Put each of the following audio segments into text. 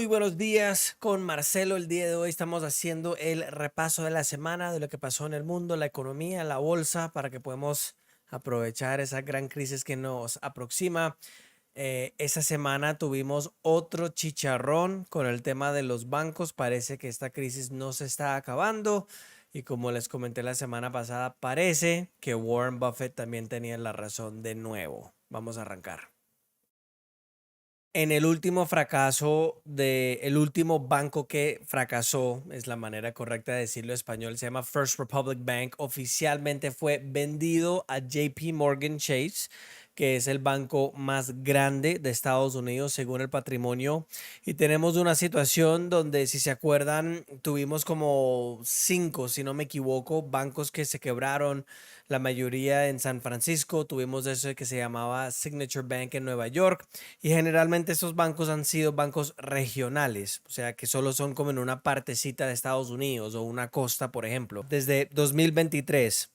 Muy buenos días con Marcelo. El día de hoy estamos haciendo el repaso de la semana, de lo que pasó en el mundo, la economía, la bolsa, para que podamos aprovechar esa gran crisis que nos aproxima. Esa semana tuvimos otro chicharrón con el tema de los bancos. Parece que esta crisis no se está acabando y como les comenté la semana pasada, parece que Warren Buffett también tenía la razón de nuevo. Vamos a arrancar. En el último fracaso el último banco que fracasó, es la manera correcta de decirlo en español, se llama First Republic Bank, oficialmente fue vendido a JP Morgan Chase, que es el banco más grande de Estados Unidos según el patrimonio. Y tenemos una situación donde, si se acuerdan, tuvimos como 5, si no me equivoco, bancos que se quebraron, la mayoría en San Francisco. Tuvimos eso que se llamaba Signature Bank en Nueva York. Y generalmente estos bancos han sido bancos regionales, o sea, que solo son como en una partecita de Estados Unidos o una costa, por ejemplo. Desde 2023,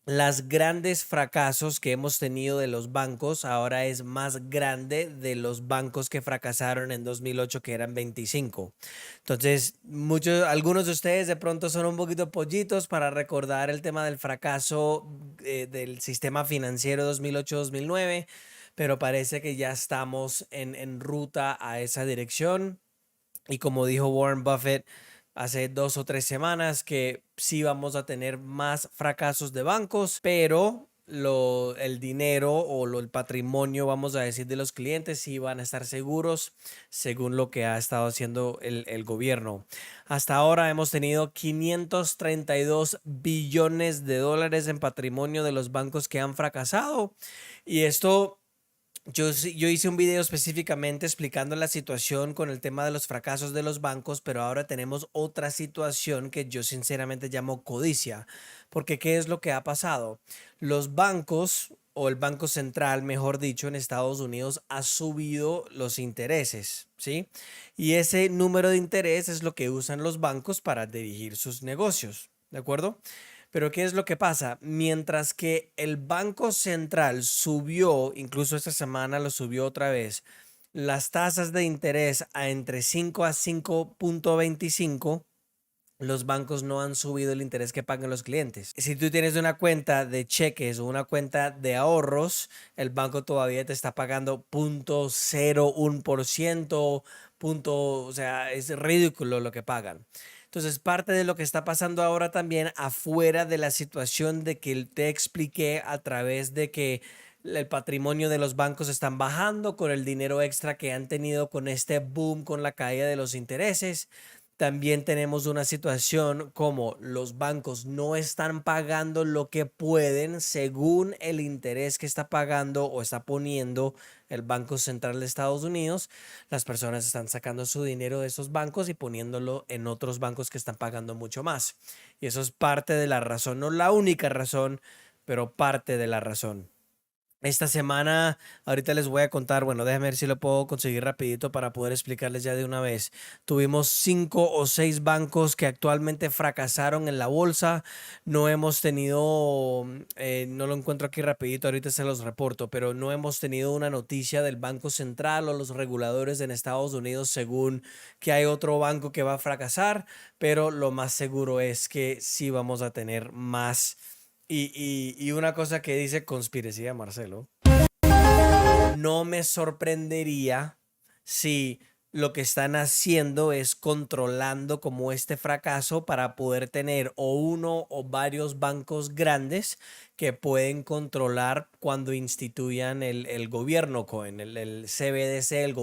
los grandes fracasos que hemos tenido de los bancos ahora es más grande de los bancos que fracasaron en 2008, que eran 25. Entonces, algunos de ustedes de pronto son un poquito pollitos para recordar el tema del fracaso del sistema financiero 2008-2009, pero parece que ya estamos en ruta a esa dirección. Y como dijo Warren Buffett hace 2 o 3 semanas, que sí vamos a tener más fracasos de bancos, pero el dinero o el patrimonio, vamos a decir, de los clientes sí van a estar seguros según lo que ha estado haciendo el gobierno. Hasta ahora hemos tenido 532 billones de dólares en patrimonio de los bancos que han fracasado. Y esto yo hice un video específicamente explicando la situación con el tema de los fracasos de los bancos, pero ahora tenemos otra situación que yo sinceramente llamo codicia, porque ¿qué es lo que ha pasado? Los bancos, o el Banco Central, mejor dicho, en Estados Unidos ha subido los intereses, ¿sí? Y ese número de interés es lo que usan los bancos para dirigir sus negocios, ¿de acuerdo? Pero ¿qué es lo que pasa? Mientras que el Banco Central subió, incluso esta semana lo subió otra vez, las tasas de interés a entre 5 a 5.25, los bancos no han subido el interés que pagan los clientes. Si tú tienes una cuenta de cheques o una cuenta de ahorros, el banco todavía te está pagando 0.01%, o sea, es ridículo lo que pagan. Entonces, parte de lo que está pasando ahora también, afuera de la situación de que te expliqué a través de que el patrimonio de los bancos están bajando con el dinero extra que han tenido con este boom, con la caída de los intereses. También tenemos una situación como los bancos no están pagando lo que pueden según el interés que está pagando o está poniendo el Banco Central de Estados Unidos. Las personas están sacando su dinero de esos bancos y poniéndolo en otros bancos que están pagando mucho más. Y eso es parte de la razón, no la única razón, pero parte de la razón. Esta semana, ahorita les voy a contar, bueno, déjenme ver si lo puedo conseguir rapidito para poder explicarles ya de una vez. Tuvimos 5 o 6 bancos que actualmente fracasaron en la bolsa. No hemos tenido, no lo encuentro aquí rapidito, ahorita se los reporto, pero no hemos tenido una noticia del Banco Central o los reguladores en Estados Unidos según que hay otro banco que va a fracasar, pero lo más seguro es que sí vamos a tener más. Y una cosa que dice conspiración, Marcelo, no me sorprendería si lo que están haciendo es controlando como este fracaso para poder tener o uno o varios bancos grandes que pueden controlar cuando instituyan el gobierno coin, el CBDC,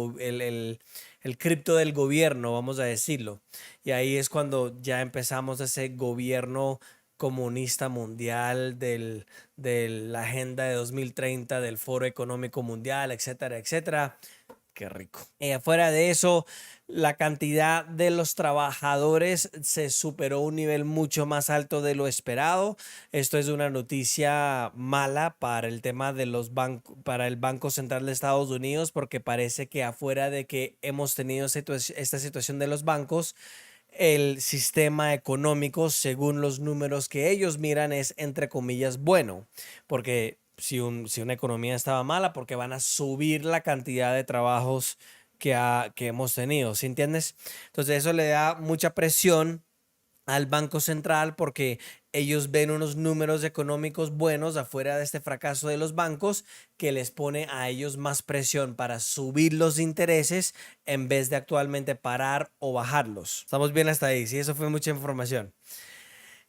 el cripto del gobierno, vamos a decirlo. Y ahí es cuando ya empezamos ese gobierno comunista mundial de la Agenda de 2030, del Foro Económico Mundial, etcétera, etcétera. Qué rico. Fuera de eso, la cantidad de los trabajadores se superó un nivel mucho más alto de lo esperado. Esto es una noticia mala para el tema de los bancos, para el Banco Central de Estados Unidos, porque parece que afuera de que hemos tenido esta situación de los bancos, el sistema económico, según los números que ellos miran, es entre comillas bueno, porque si una economía estaba mala, porque van a subir la cantidad de trabajos que hemos tenido, ¿sí entiendes? Entonces eso le da mucha presión al Banco Central porque ellos ven unos números económicos buenos afuera de este fracaso de los bancos que les pone a ellos más presión para subir los intereses en vez de actualmente parar o bajarlos. Estamos bien hasta ahí, sí, eso fue mucha información.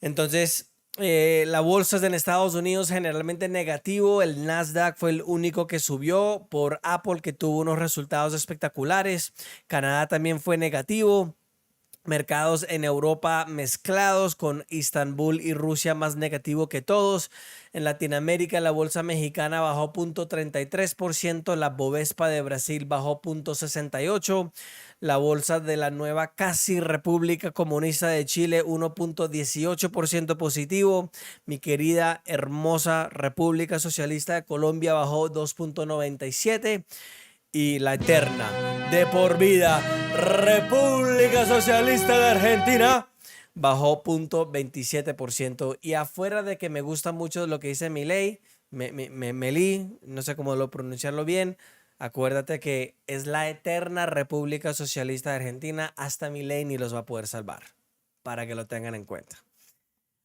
Entonces, la bolsa en Estados Unidos generalmente negativo. El Nasdaq fue el único que subió por Apple, que tuvo unos resultados espectaculares. Canadá también fue negativo. Mercados en Europa mezclados, con Istambul y Rusia más negativo que todos. En Latinoamérica la bolsa mexicana bajó 0.33%, la Bovespa de Brasil bajó 0.68%, la bolsa de la nueva casi República Comunista de Chile 1.18% positivo. Mi querida hermosa República Socialista de Colombia bajó 2.97%. Y la eterna, de por vida, República Socialista de Argentina bajó 0.27%. Y afuera de que me gusta mucho lo que dice Milei, Melí, no sé cómo pronunciarlo bien, acuérdate que es la eterna República Socialista de Argentina, hasta Milei ni los va a poder salvar, para que lo tengan en cuenta.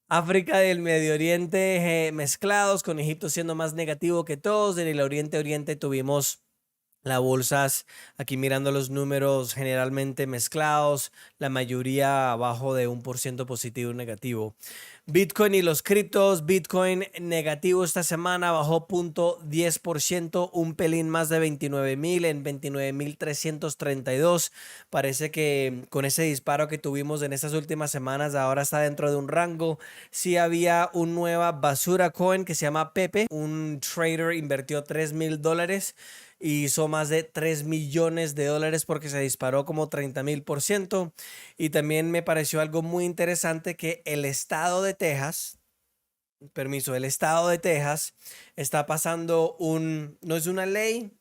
África del Medio Oriente mezclados, con Egipto siendo más negativo que todos. En el Oriente tuvimos las bolsas, aquí mirando los números, generalmente mezclados, la mayoría abajo de 1% positivo y negativo. Bitcoin y los criptos, Bitcoin negativo esta semana, bajó 0.10%, un pelín más de 29,000 en 29,332. Parece que con ese disparo que tuvimos en estas últimas semanas, ahora está dentro de un rango. Sí había una nueva basura coin que se llama Pepe, un trader invirtió $3,000 y hizo más de 3 millones de dólares porque se disparó como 30,000%. Y también me pareció algo muy interesante que el estado de Texas, el estado de Texas está pasando no es una ley,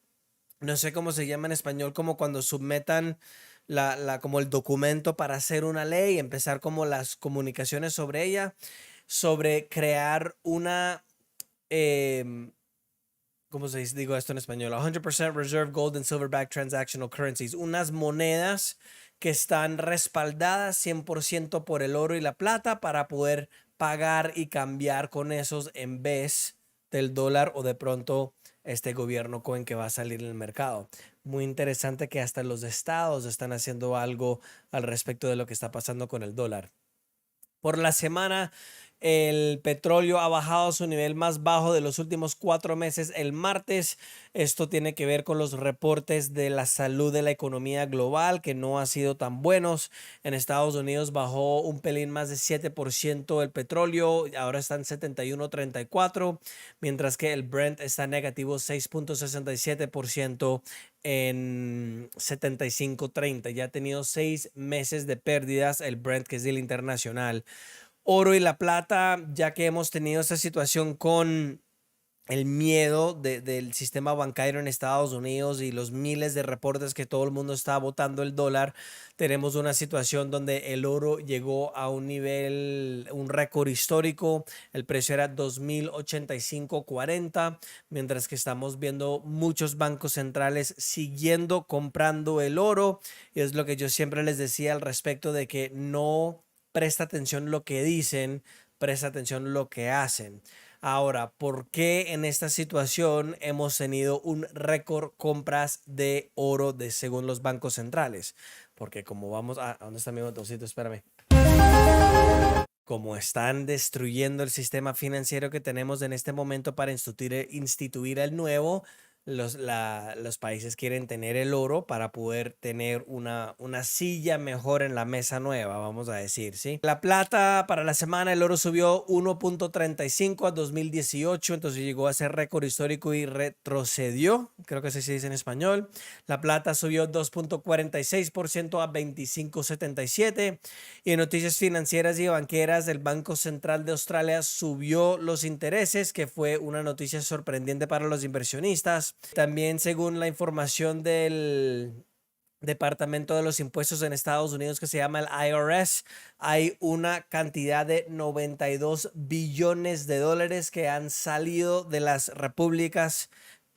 no sé cómo se llama en español, como cuando submetan como el documento para hacer una ley, empezar como las comunicaciones sobre ella, sobre crear una... ¿cómo se dice? Digo esto en español. 100% Reserve Gold and Silverback Transactional Currencies. Unas monedas que están respaldadas 100% por el oro y la plata para poder pagar y cambiar con esos en vez del dólar o de pronto este gobierno coin que va a salir en el mercado. Muy interesante que hasta los estados están haciendo algo al respecto de lo que está pasando con el dólar. Por la semana, el petróleo ha bajado a su nivel más bajo de los últimos 4 meses el martes. Esto tiene que ver con los reportes de la salud de la economía global, que no han sido tan buenos. En Estados Unidos bajó un pelín más de 7% el petróleo, ahora está en 71.34, mientras que el Brent está negativo 6.67% en 75.30. Ya ha tenido 6 meses de pérdidas el Brent, que es el internacional. Oro y la plata, ya que hemos tenido esta situación con el miedo del sistema bancario en Estados Unidos y los miles de reportes que todo el mundo está botando el dólar, tenemos una situación donde el oro llegó a un nivel, un récord histórico. El precio era 2,085.40, mientras que estamos viendo muchos bancos centrales siguiendo comprando el oro. Y es lo que yo siempre les decía al respecto de que no presta atención lo que dicen, presta atención lo que hacen. Ahora, ¿por qué en esta situación hemos tenido un récord compras de oro según los bancos centrales? Porque como vamos a... ¿Dónde está mi botoncito? Espérame. Como están destruyendo el sistema financiero que tenemos en este momento para instituir el nuevo, los países quieren tener el oro para poder tener una silla mejor en la mesa nueva, vamos a decir, ¿sí? La plata para la semana, el oro subió 1.35 a 2018, entonces llegó a ser récord histórico y retrocedió, creo que así se dice en español. La plata subió 2.46% a 25.77. Y en noticias financieras y banqueras, el Banco Central de Australia subió los intereses, que fue una noticia sorprendente para los inversionistas. También, según la información del Departamento de los Impuestos en Estados Unidos, que se llama el IRS, hay una cantidad de 92 billones de dólares que han salido de las repúblicas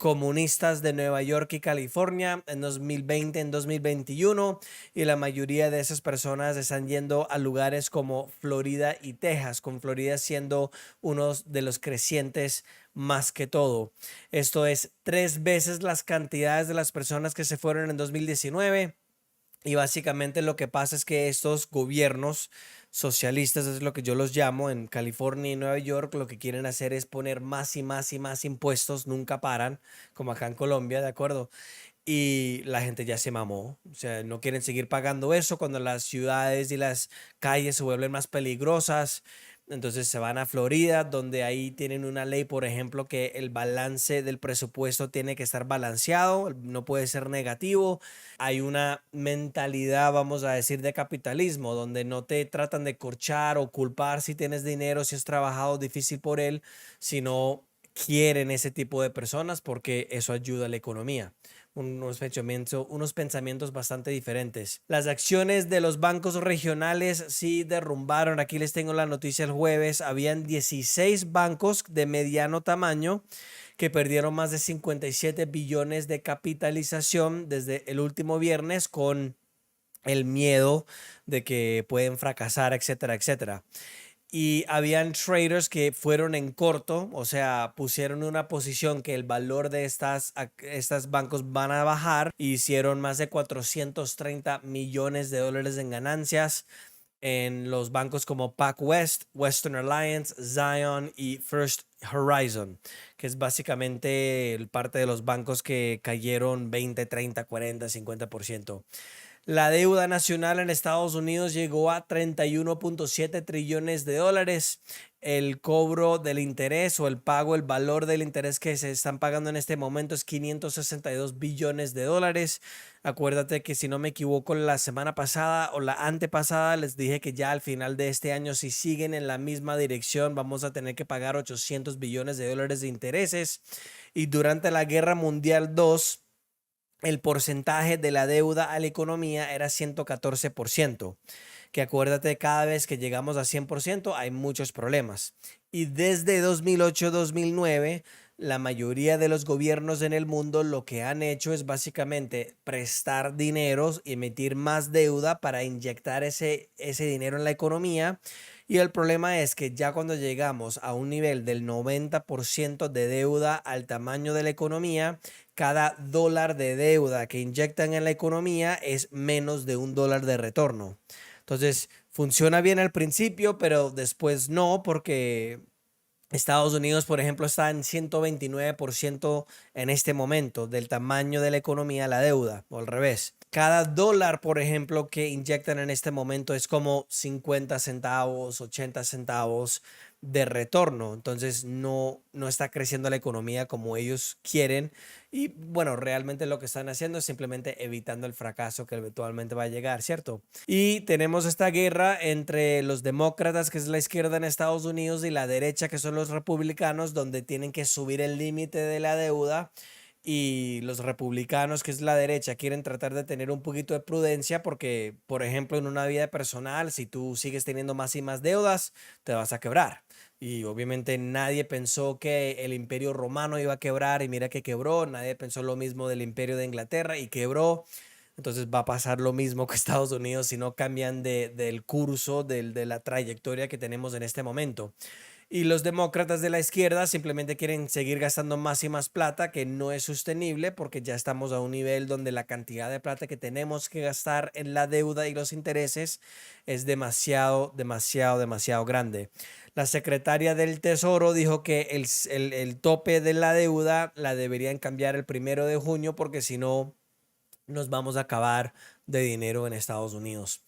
comunistas de Nueva York y California en 2020, en 2021, y la mayoría de esas personas están yendo a lugares como Florida y Texas, con Florida siendo uno de los crecientes más que todo. Esto es 3 veces las cantidades de las personas que se fueron en 2019. Y básicamente lo que pasa es que estos gobiernos socialistas, es lo que yo los llamo, en California y Nueva York, lo que quieren hacer es poner más y más y más impuestos, nunca paran, como acá en Colombia, ¿de acuerdo? Y la gente ya se mamó, o sea, no quieren seguir pagando eso cuando las ciudades y las calles se vuelven más peligrosas. Entonces se van a Florida, donde ahí tienen una ley, por ejemplo, que el balance del presupuesto tiene que estar balanceado, no puede ser negativo. Hay una mentalidad, vamos a decir, de capitalismo, donde no te tratan de corchar o culpar si tienes dinero, si has trabajado difícil por él, sino quieren ese tipo de personas porque eso ayuda a la economía. Unos pensamientos bastante diferentes. Las acciones de los bancos regionales sí derrumbaron. Aquí les tengo la noticia el jueves. Habían 16 bancos de mediano tamaño que perdieron más de 57 billones de capitalización desde el último viernes con el miedo de que pueden fracasar, etcétera, etcétera. Y habían traders que fueron en corto, o sea, pusieron una posición que el valor de estas bancos van a bajar, e hicieron más de 430 millones de dólares en ganancias en los bancos como PacWest, Western Alliance, Zion y First Horizon, que es básicamente parte de los bancos que cayeron 20, 30, 40, 50%. La deuda nacional en Estados Unidos llegó a 31.7 trillones de dólares. El cobro del interés o el pago, el valor del interés que se están pagando en este momento es 562 billones de dólares. Acuérdate que si no me equivoco, la semana pasada o la antepasada les dije que ya al final de este año, si siguen en la misma dirección, vamos a tener que pagar 800 billones de dólares de intereses. Y durante la Guerra Mundial 2 el porcentaje de la deuda a la economía era 114%, que acuérdate, cada vez que llegamos a 100% hay muchos problemas. Y desde 2008-2009, la mayoría de los gobiernos en el mundo lo que han hecho es básicamente prestar dinero y emitir más deuda para inyectar ese dinero en la economía. Y el problema es que ya cuando llegamos a un nivel del 90% de deuda al tamaño de la economía, cada dólar de deuda que inyectan en la economía es menos de $1 de retorno. Entonces, funciona bien al principio, pero después no, porque Estados Unidos, por ejemplo, está en 129% en este momento del tamaño de la economía, la deuda, o al revés. Cada dólar, por ejemplo, que inyectan en este momento es como 50 centavos, 80 centavos de retorno. Entonces no está creciendo la economía como ellos quieren. Y bueno, realmente lo que están haciendo es simplemente evitando el fracaso que eventualmente va a llegar, ¿cierto? Y tenemos esta guerra entre los demócratas, que es la izquierda en Estados Unidos, y la derecha, que son los republicanos, donde tienen que subir el límite de la deuda. Y los republicanos, que es la derecha, quieren tratar de tener un poquito de prudencia porque, por ejemplo, en una vida personal, si tú sigues teniendo más y más deudas, te vas a quebrar. Y obviamente nadie pensó que el Imperio Romano iba a quebrar y mira que quebró. Nadie pensó lo mismo del Imperio de Inglaterra y quebró. Entonces va a pasar lo mismo que Estados Unidos si no cambian del curso, de la trayectoria que tenemos en este momento. Y los demócratas de la izquierda simplemente quieren seguir gastando más y más plata, que no es sostenible porque ya estamos a un nivel donde la cantidad de plata que tenemos que gastar en la deuda y los intereses es demasiado, demasiado, demasiado grande. La secretaria del Tesoro dijo que el tope de la deuda la deberían cambiar el 1 de junio porque si no nos vamos a acabar de dinero en Estados Unidos.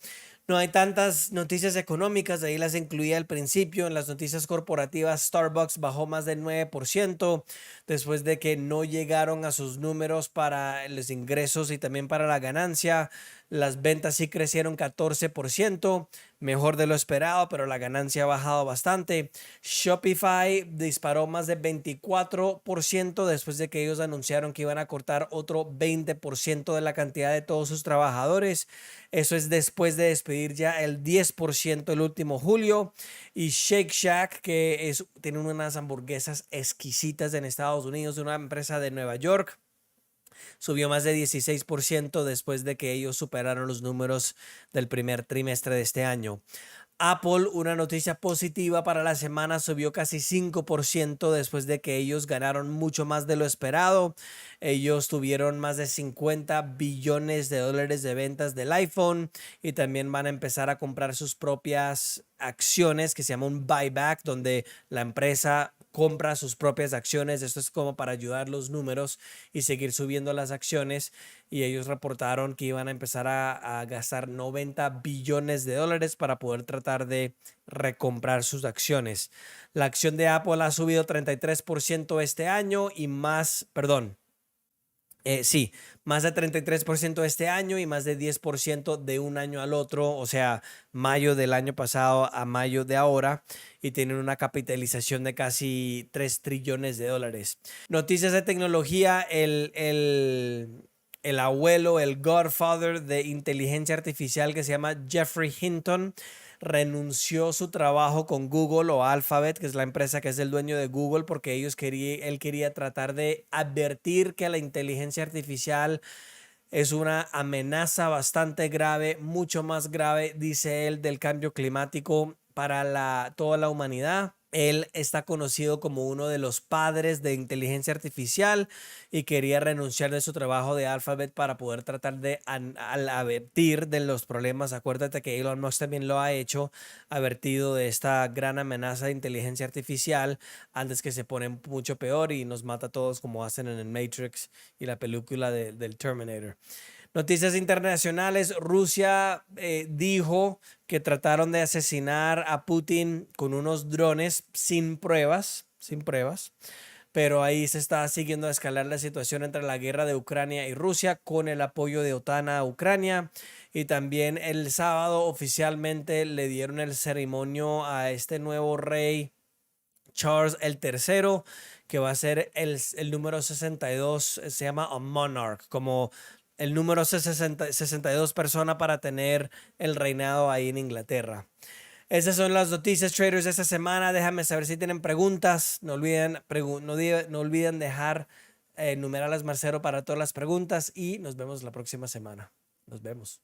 No hay tantas noticias económicas, ahí las incluía al principio. En las noticias corporativas, Starbucks bajó más del 9% después de que no llegaron a sus números para los ingresos y también para la ganancia. Las ventas sí crecieron 14%, mejor de lo esperado, pero la ganancia ha bajado bastante. Shopify disparó más de 24% después de que ellos anunciaron que iban a cortar otro 20% de la cantidad de todos sus trabajadores. Eso es después de despedir ya el 10% el último julio. Y Shake Shack, que tiene unas hamburguesas exquisitas en Estados Unidos, una empresa de Nueva York, subió más de 16% después de que ellos superaron los números del primer trimestre de este año. Apple, una noticia positiva para la semana, subió casi 5% después de que ellos ganaron mucho más de lo esperado. Ellos tuvieron más de 50 billones de dólares de ventas del iPhone y también van a empezar a comprar sus propias acciones, que se llama un buyback, donde la empresa compra sus propias acciones. Esto es como para ayudar los números y seguir subiendo las acciones. Y ellos reportaron que iban a empezar a gastar 90 billones de dólares para poder tratar de recomprar sus acciones. La acción de Apple ha subido 33% este año y más, perdón, más de 33% este año y más de 10% de un año al otro, o sea, mayo del año pasado a mayo de ahora, y tienen una capitalización de casi 3 trillones de dólares. Noticias de tecnología, el abuelo, el godfather de inteligencia artificial que se llama Geoffrey Hinton, renunció su trabajo con Google o Alphabet, que es la empresa que es el dueño de Google, porque él quería tratar de advertir que la inteligencia artificial es una amenaza bastante grave, mucho más grave, dice él, del cambio climático para toda la humanidad. Él está conocido como uno de los padres de inteligencia artificial y quería renunciar de su trabajo de Alphabet para poder tratar de advertir de los problemas. Acuérdate que Elon Musk también lo ha hecho, advertido de esta gran amenaza de inteligencia artificial antes que se pone mucho peor y nos mata a todos como hacen en el Matrix y la película del Terminator. Noticias internacionales, Rusia dijo que trataron de asesinar a Putin con unos drones sin pruebas, pero ahí se está siguiendo a escalar la situación entre la guerra de Ucrania y Rusia con el apoyo de OTAN a Ucrania. Y también el sábado oficialmente le dieron el ceremonio a este nuevo rey, Charles el III, que va a ser el número 62, se llama a monarch, como el número 62 persona para tener el reinado ahí en Inglaterra. Esas son las noticias, traders, de esta semana. Déjame saber si tienen preguntas. No olviden dejar numerales Marcelo para todas las preguntas y nos vemos la próxima semana. Nos vemos.